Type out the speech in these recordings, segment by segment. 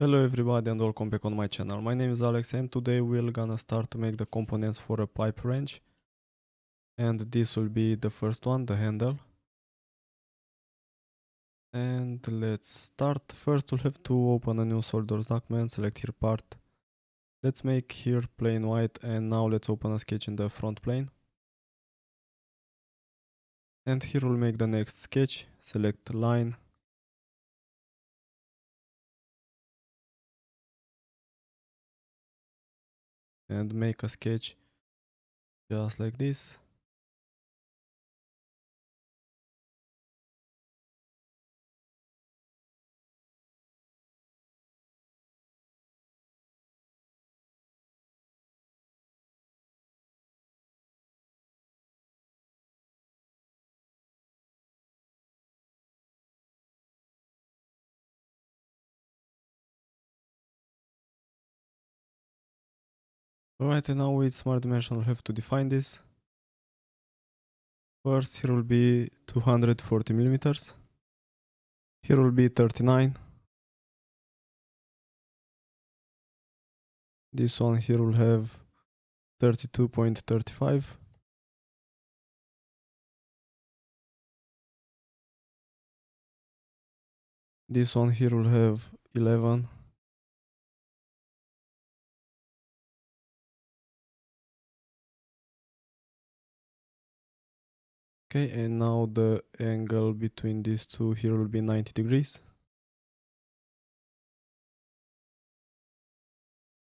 Hello everybody and welcome back on my channel. My name is Alex and today we're gonna start to make the components for a pipe wrench. And this will be the first one, the handle. And let's start. First we'll have to open a new SolidWorks document, select here part. Let's make here plain white, and now let's open a sketch in the front plane. And here we'll make the next sketch, select line. And make a sketch just like this. Alright, and now with Smart Dimension we'll have to define this. First, here will be 240 millimeters. Here will be 39. This one here will have 32.35. This one here will have 11. Okay, and now the angle between these two here will be 90 degrees.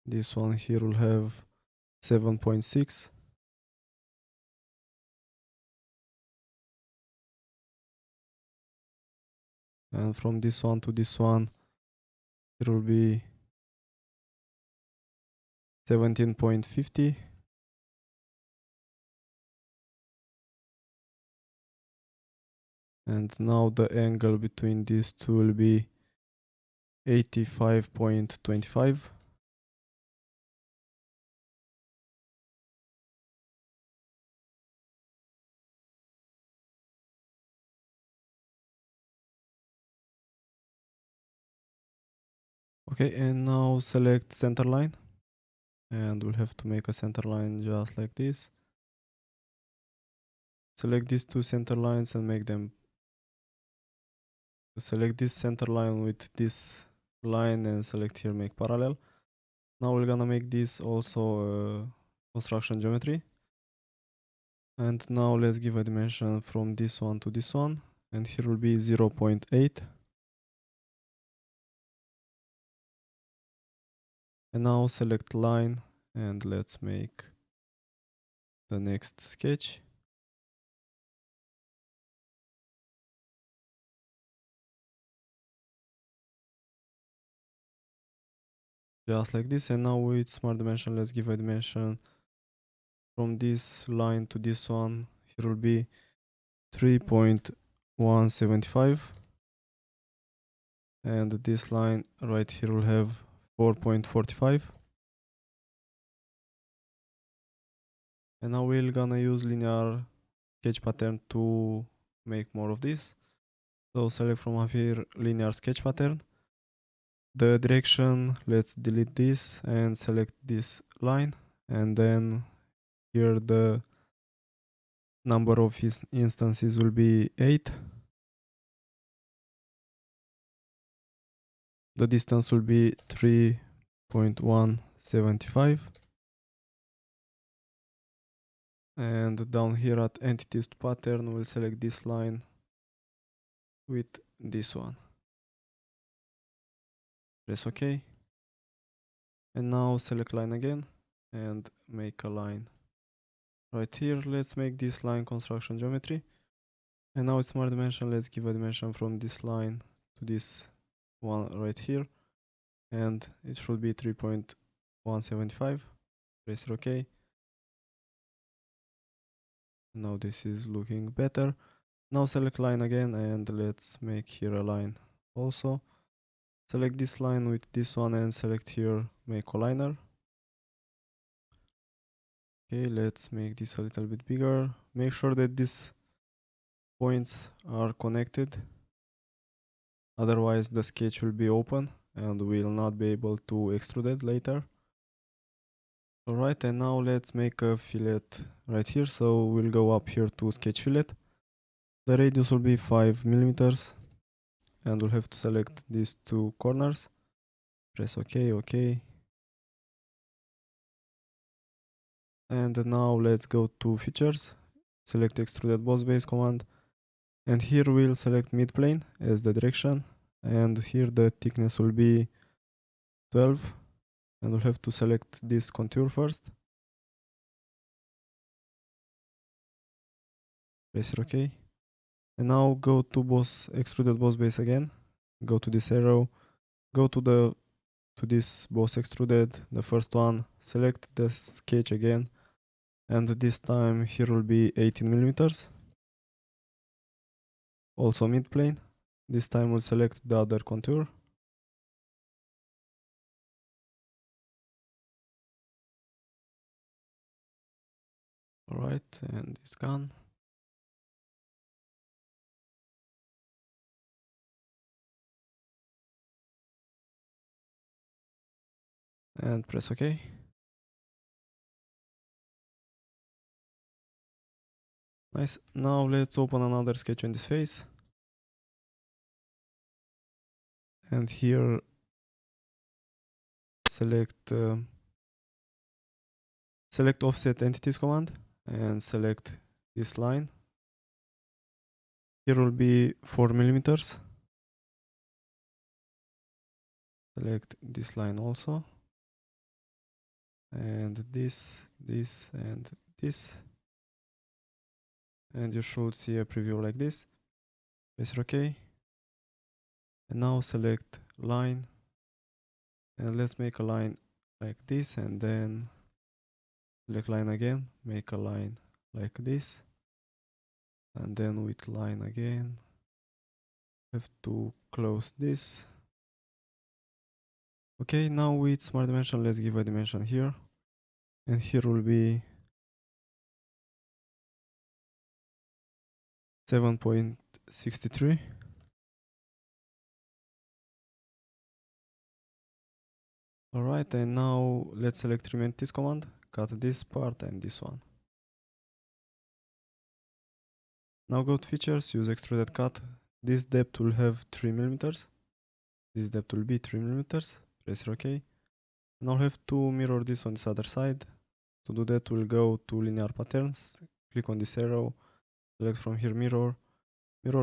This one here will have 7.6. And from this one to this one, it will be 17.50. And now the angle between these two will be 85.25. Okay, and now select center line. And we'll have to make a center line just like this. Select these two center lines and make them. Select this center line with this line and select here make parallel. Now we're gonna make this also construction geometry. And now let's give a dimension from this one to this one. And here will be 0.8. And now select line and let's make the next sketch. Just like this. And now with Smart Dimension, let's give a dimension from this line to this one. Here will be 3.175. And this line right here will have 4.45. And now we're gonna use linear sketch pattern to make more of this. So select from up here linear sketch pattern. The direction, let's delete this and select this line. And then here the number of his instances will be 8. The distance will be 3.175. And down here at entities to pattern, we'll select this line with this one. Press OK. And now select line again and make a line right here. Let's make this line construction geometry. And now with Smart Dimension, let's give a dimension from this line to this one right here. And it should be 3.175. Press OK. Now this is looking better. Now select line again and let's make here a line also. Select this line with this one and select here make collinear. Okay, let's make this a little bit bigger. Make sure that these points are connected. Otherwise the sketch will be open and will not be able to extrude it later. Alright, and now let's make a fillet right here. So we'll go up here to sketch fillet. The radius will be 5 millimeters, and we'll have to select these two corners. Press OK, OK. And now let's go to features, select extruded boss base command, and here we'll select mid plane as the direction, and here the thickness will be 12, and we'll have to select this contour first. Press OK. And now go to extruded boss base again, go to this arrow, go to this boss extruded, the first one, select the sketch again, and this time here will be 18 millimeters. Also mid plane. This time we'll select the other contour. Alright, and it's gone. And press OK. Nice. Now let's open another sketch on this face. And here select offset entities command and select this line. Here will be 4 millimeters. Select this line also. And this, and this. And you should see a preview like this. Press OK. And now select line. And let's make a line like this, and then select line again, make a line like this, and then with line again, have to close this. Okay, now with smart dimension, let's give a dimension here, and here will be 7.63. Alright, and now let's select trim entities command, cut this part and this one. Now go to features, use extruded cut. This depth will have 3 millimeters. This depth will be 3 millimeters. Press OK. Now I'll have to mirror this on this other side. To do that, we'll go to linear patterns, click on this arrow, select from here mirror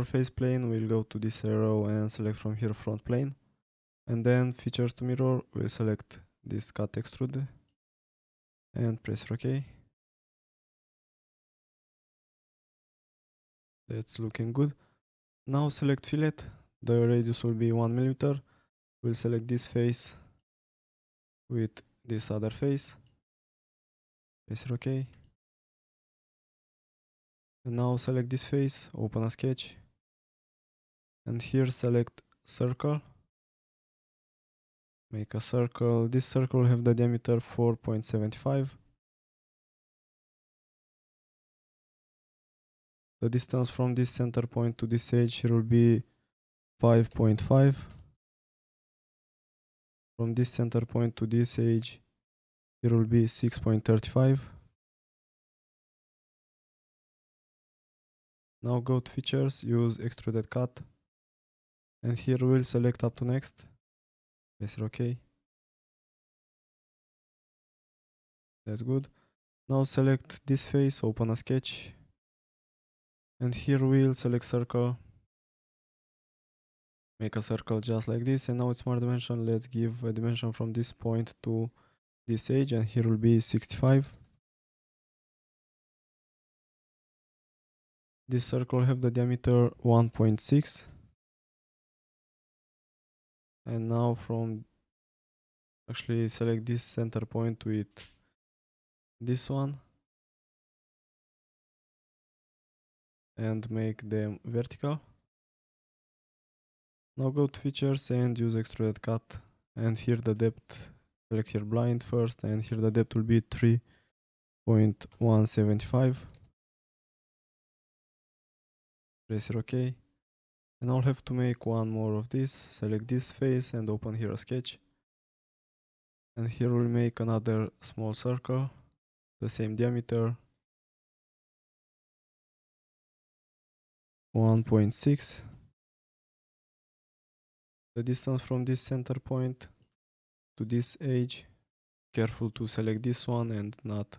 face plane, we'll go to this arrow and select from here front plane. And then features to mirror, we'll select this cut extrude and press OK. That's looking good. Now select fillet, the radius will be 1 millimeter. We'll select this face with this other face. Press OK. And now select this face, open a sketch. And here select circle. Make a circle. This circle will have the diameter 4.75. The distance from this center point to this edge here will be 5.5. From this center point to this edge here will be 6.35. Now go to features, use extruded cut, and here we'll select up to next. Press OK. That's good. Now select this face, open a sketch, and here we'll select circle. Make a circle just like this, and now it's smart dimension. Let's give a dimension from this point to this edge, and here will be 65. This circle will have the diameter 1.6. And now actually select this center point with this one and make them vertical. Now go to features and use extruded cut, and here the depth, select here blind first, and here the depth will be 3.175. Press OK. And I'll have to make one more of this. Select this face and open here a sketch. And here we'll make another small circle, the same diameter, 1.6. The distance from this center point to this edge, careful to select this one and not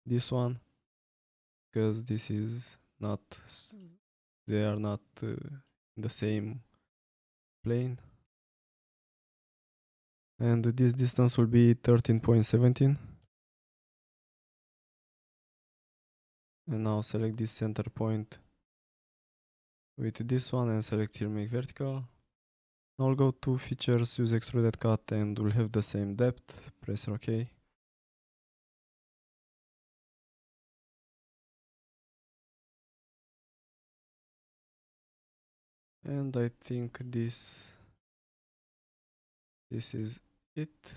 this one, because this is not, they are not in the same plane. And this distance will be 13.17. And now select this center point with this one and select here make vertical. Now I'll go to features, use extruded cut, and we'll have the same depth. Press OK. And I think this is it.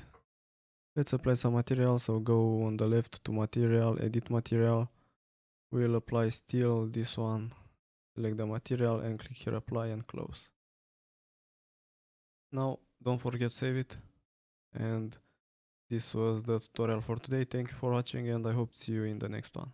Let's apply some material. So go on the left to material, edit material. We'll apply steel, this one. Select the material and click here apply and close. Now don't forget to save it. And this was the tutorial for today. Thank you for watching and I hope to see you in the next one.